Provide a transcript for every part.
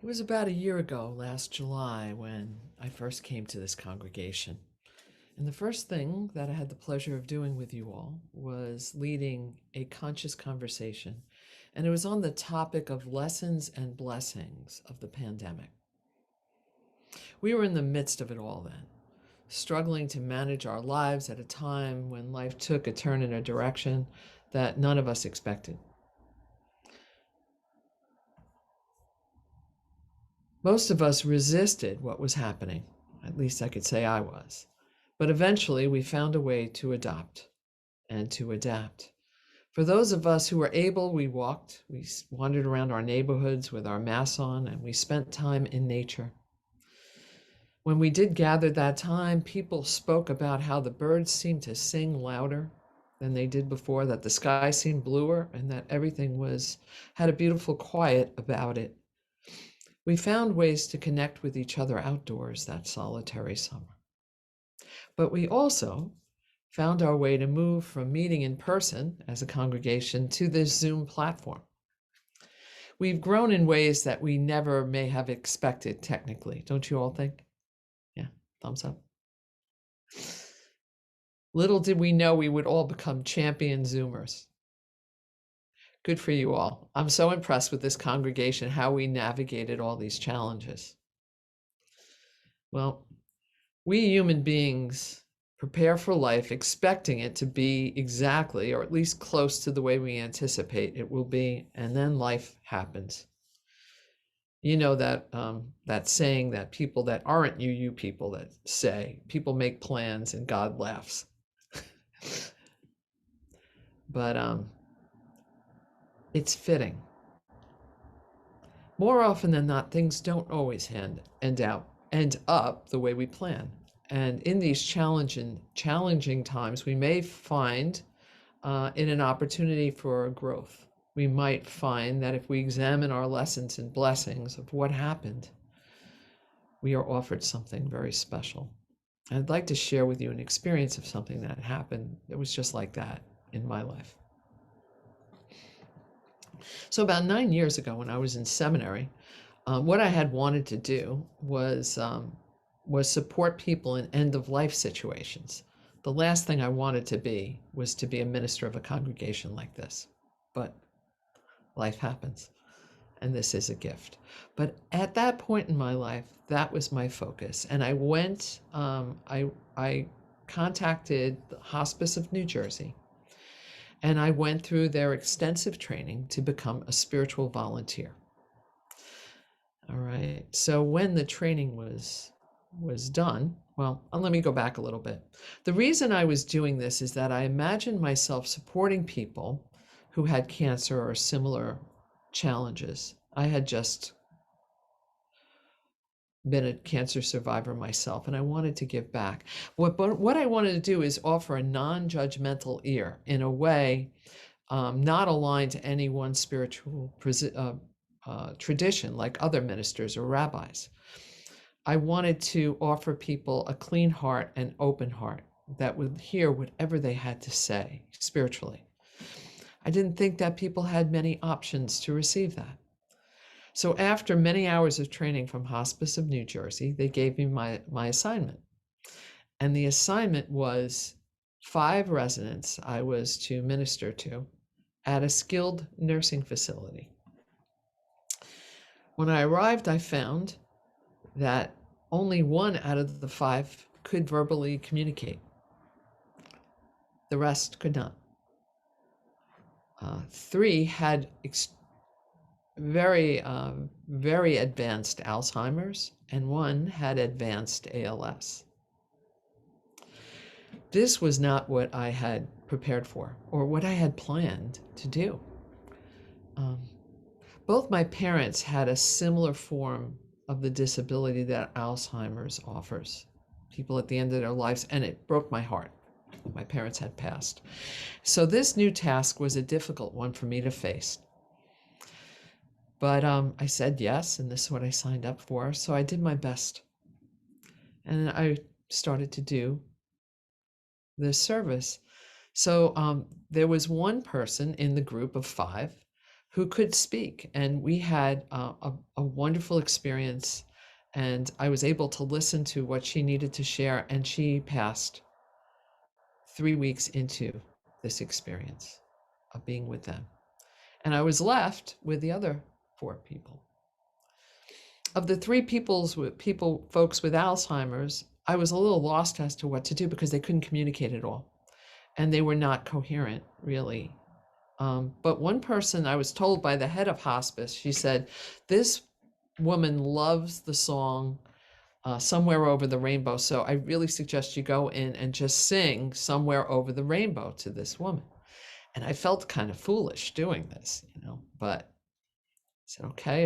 It was about a year ago, last July, when I first came to this congregation. And the first thing that I had the pleasure of doing with you all was leading a conscious conversation. And it was on the topic of lessons and blessings of the pandemic. We were in the midst of it all then, struggling to manage our lives at a time when life took a turn in a direction that none of us expected. Most of us resisted what was happening. At least I could say I was. But eventually we found a way to adopt and to adapt. For those of us who were able, we walked, we wandered around our neighborhoods with our masks on, and we spent time in nature. When we did gather that time, people spoke about how the birds seemed to sing louder than they did before, that the sky seemed bluer, and that everything had a beautiful quiet about it. We found ways to connect with each other outdoors that solitary summer. But we also found our way to move from meeting in person as a congregation to this Zoom platform. We've grown in ways that we never may have expected technically, don't you all think? Yeah, thumbs up. Little did we know we would all become champion Zoomers. Good for you all. I'm so impressed with this congregation, how we navigated all these challenges. Well, we human beings prepare for life expecting it to be exactly, or at least close to the way we anticipate it will be, and then life happens. You know that saying that people that aren't you people that say, people make plans and God laughs. But it's fitting. More often than not, things don't always end up the way we plan. And in these challenging times, we may find in an opportunity for growth. We might find that if we examine our lessons and blessings of what happened, we are offered something very special. I'd like to share with you an experience of something that happened that was just like that in my life. So about 9 years ago, when I was in seminary, what I had wanted to do was support people in end-of-life situations. The last thing I wanted to be was to be a minister of a congregation like this. But life happens, and this is a gift. But at that point in my life, that was my focus. And I contacted the Hospice of New Jersey, and I went through their extensive training to become a spiritual volunteer. All right. So when the training was done, well, let me go back a little bit. The reason I was doing this is that I imagined myself supporting people who had cancer or similar challenges. I had just been a cancer survivor myself, and I wanted to give back. What I wanted to do is offer a non-judgmental ear in a way not aligned to any one spiritual tradition like other ministers or rabbis. I wanted to offer people a clean heart and open heart that would hear whatever they had to say spiritually. I didn't think that people had many options to receive that. So after many hours of training from Hospice of New Jersey, they gave me my assignment. And the assignment was 5 residents I was to minister to at a skilled nursing facility. When I arrived, I found that only 1 out of the 5 could verbally communicate. The rest could not. 3 had very advanced Alzheimer's, and 1 had advanced ALS. This was not what I had prepared for or what I had planned to do. Both my parents had a similar form of the disability that Alzheimer's offers people at the end of their lives, and it broke my heart. My parents had passed. So this new task was a difficult one for me to face. But I said yes, and this is what I signed up for, so I did my best. And I started to do this service. So there was one person in the group of 5 who could speak. And we had a wonderful experience. And I was able to listen to what she needed to share. And she passed 3 weeks into this experience of being with them. And I was left with the other 4 people. Of the 3 folks with Alzheimer's, I was a little lost as to what to do because they couldn't communicate at all. And they were not coherent, really. But one person, I was told by the head of hospice, she said, this woman loves the song Somewhere Over the Rainbow. So I really suggest you go in and just sing Somewhere Over the Rainbow to this woman. And I felt kind of foolish doing this, but I said, okay,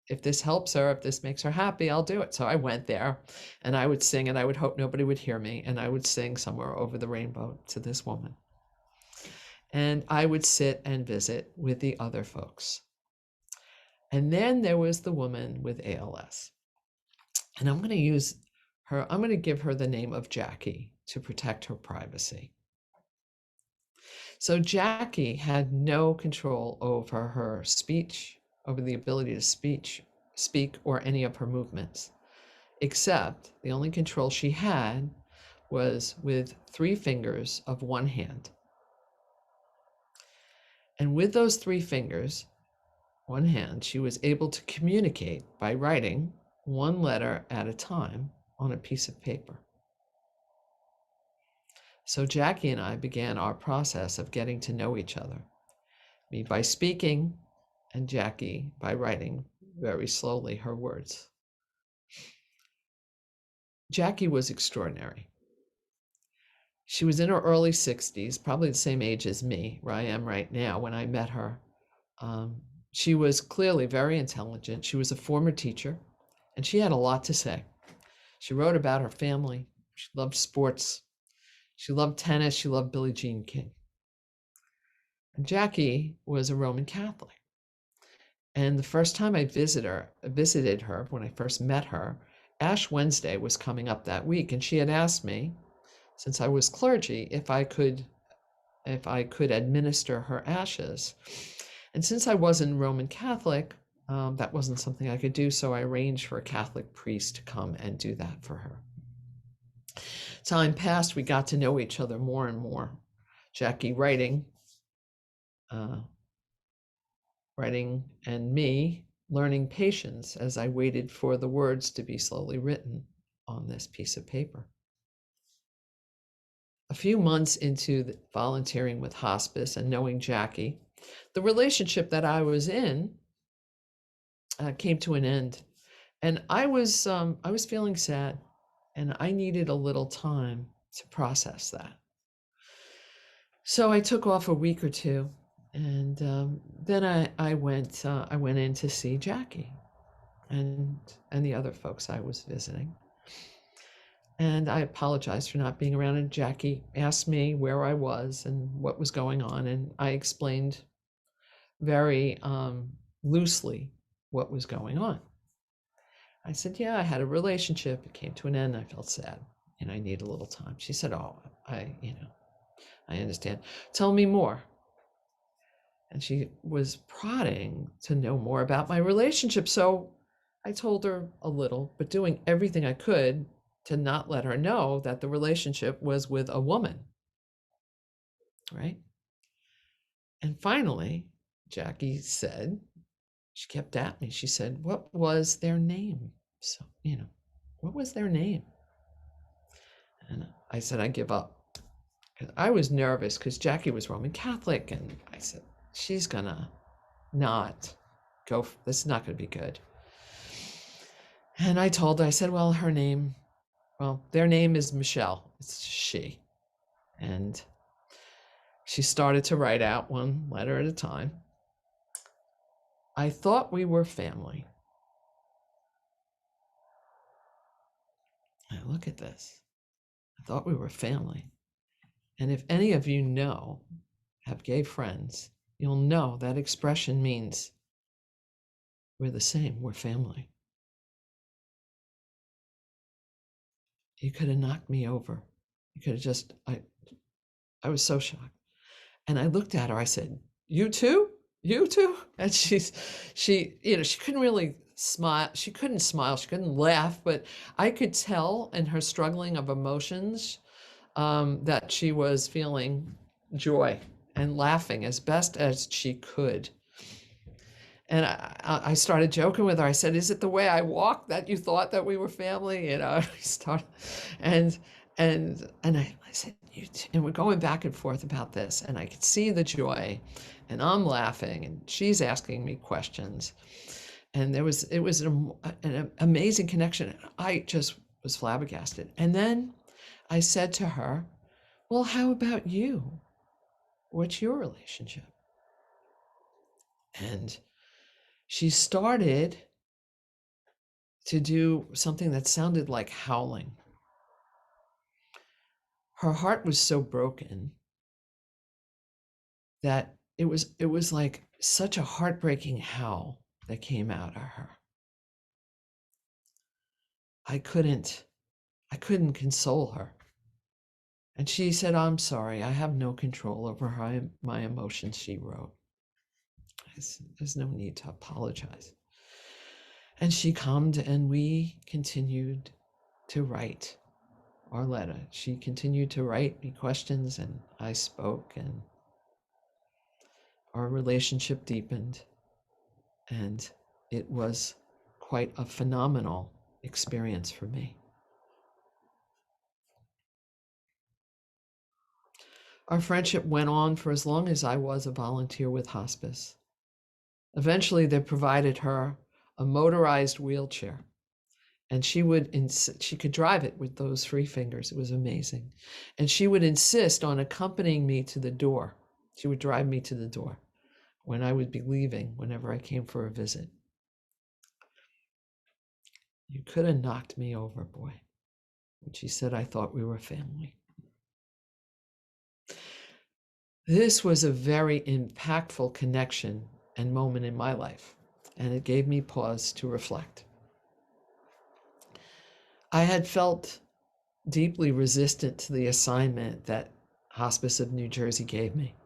if this helps her, if this makes her happy, I'll do it. So I went there and I would sing, and I would hope nobody would hear me. And I would sing Somewhere Over the Rainbow to this woman. And I would sit and visit with the other folks. And then there was the woman with ALS. And I'm going to give her the name of Jackie to protect her privacy. So Jackie had no control over her speech, over the ability to speak, or any of her movements, except the only control she had was with 3 fingers of one hand. And with those 3 fingers, one hand, she was able to communicate by writing 1 letter at a time on a piece of paper. So Jackie and I began our process of getting to know each other, me by speaking and Jackie by writing very slowly her words. Jackie was extraordinary. She was in her early 60s, probably the same age as me, where I am right now when I met her. She was clearly very intelligent. She was a former teacher, and she had a lot to say. She wrote about her family. She loved sports. She loved tennis. She loved Billie Jean King. And Jackie was a Roman Catholic. And the first time I visited her, when I first met her, Ash Wednesday was coming up that week, and she had asked me, since I was clergy, if I could administer her ashes. And since I wasn't Roman Catholic, that wasn't something I could do, so I arranged for a Catholic priest to come and do that for her. Time passed, we got to know each other more and more. Jackie writing, and me learning patience as I waited for the words to be slowly written on this piece of paper. A few months into volunteering with hospice and knowing Jackie, the relationship that I was in came to an end, and I was feeling sad, and I needed a little time to process that. So I took off a week or 2, and then I went in to see Jackie and the other folks I was visiting. And I apologized for not being around, and Jackie asked me where I was and what was going on, and I explained very loosely what was going on. I said, yeah, I had a relationship. It came to an end. I felt sad, and I need a little time. She said, oh, I understand. Tell me more. And she was prodding to know more about my relationship. So I told her a little, but doing everything I could to not let her know that the relationship was with a woman, right? And finally, Jackie said, she kept at me. She said, what was their name? So, what was their name? And I said, I give up. I was nervous because Jackie was Roman Catholic. And I said, she's gonna not go, this is not gonna be good. And I told her, I said, well, their name is Michelle. It's she. And she started to write out 1 letter at a time. I thought we were family. Now look at this. I thought we were family. And if any of you have gay friends, you'll know that expression means we're the same, we're family. You could have knocked me over. You could have I was so shocked. And I looked at her, I said, you too? You too? And she couldn't really smile. She couldn't smile. She couldn't laugh, but I could tell in her struggling of emotions that she was feeling joy and laughing as best as she could. And I started joking with her. I said, "Is it the way I walk that you thought that we were family?" I started, and I said, and we're going back and forth about this, and I could see the joy, and I'm laughing, and she's asking me questions, and it was an amazing connection. I just was flabbergasted. And then I said to her, "Well, how about you? What's your relationship?" And she started to do something that sounded like howling. Her heart was so broken that it was like such a heartbreaking howl that came out of her. I couldn't console her. And she said, "I'm sorry, I have no control over my emotions," she wrote. There's no need to apologize. And she calmed, and we continued to write our letter. She continued to write me questions, and I spoke, and our relationship deepened. And it was quite a phenomenal experience for me. Our friendship went on for as long as I was a volunteer with hospice. Eventually, they provided her a motorized wheelchair, and she could drive it with those three fingers. It was amazing. And she would insist on accompanying me to the door. She would drive me to the door when I would be leaving, whenever I came for a visit. "You could have knocked me over, boy." And she said, "I thought we were family." This was a very impactful connection and moment in my life, and it gave me pause to reflect. I had felt deeply resistant to the assignment that Hospice of New Jersey gave me.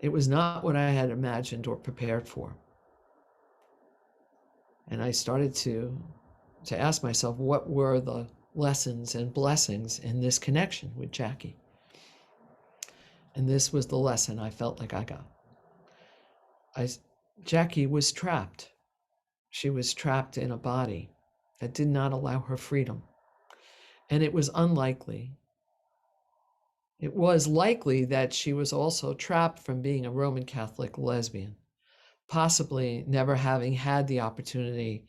It was not what I had imagined or prepared for. And I started to ask myself, what were the lessons and blessings in this connection with Jackie? And this was the lesson I felt like I got. Jackie was trapped. She was trapped in a body that did not allow her freedom. And it was unlikely. It was likely that she was also trapped from being a Roman Catholic lesbian, possibly never having had the opportunity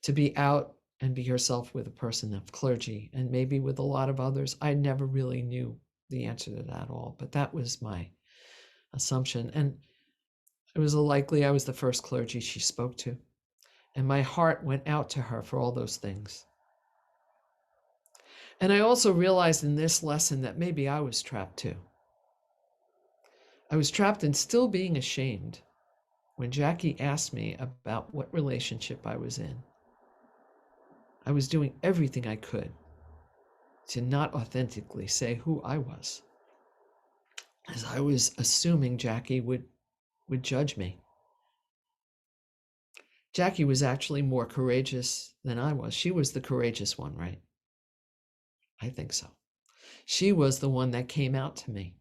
to be out and be herself with a person of clergy, and maybe with a lot of others. I never really knew the answer to that all, but that was my assumption. And it was likely I was the first clergy she spoke to. And my heart went out to her for all those things. And I also realized in this lesson that maybe I was trapped too. I was trapped in still being ashamed when Jackie asked me about what relationship I was in. I was doing everything I could to not authentically say who I was, as I was assuming Jackie would judge me. Jackie was actually more courageous than I was. She was the courageous one, right? I think so. She was the one that came out to me.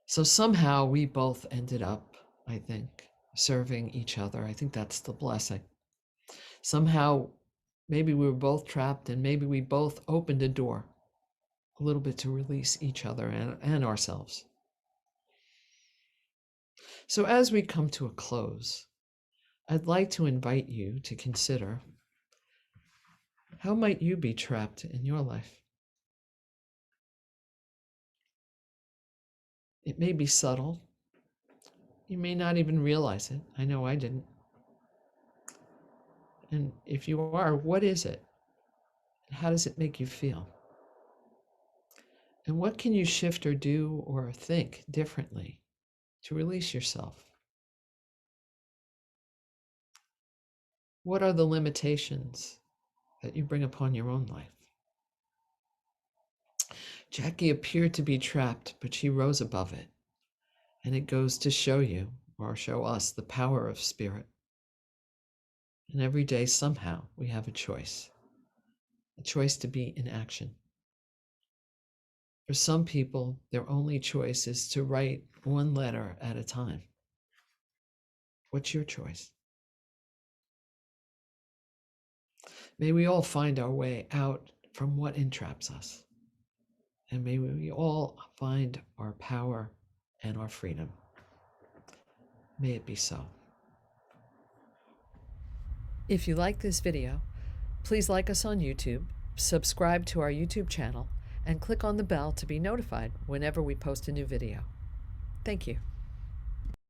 So somehow we both ended up, I think, serving each other. I think that's the blessing. Somehow, maybe we were both trapped, and maybe we both opened a door a little bit to release each other and ourselves. So as we come to a close, I'd like to invite you to consider, how might you be trapped in your life? It may be subtle. You may not even realize it. I know I didn't. And if you are, what is it? How does it make you feel? And what can you shift or do or think differently to release yourself? What are the limitations that you bring upon your own life? Jackie appeared to be trapped, but she rose above it. And it goes to show you, or show us, the power of spirit. And every day, somehow, we have a choice to be in action. For some people, their only choice is to write one letter at a time. What's your choice? May we all find our way out from what entraps us. And may we all find our power and our freedom. May it be so. If you like this video, please like us on YouTube, subscribe to our YouTube channel, and click on the bell to be notified whenever we post a new video. Thank you.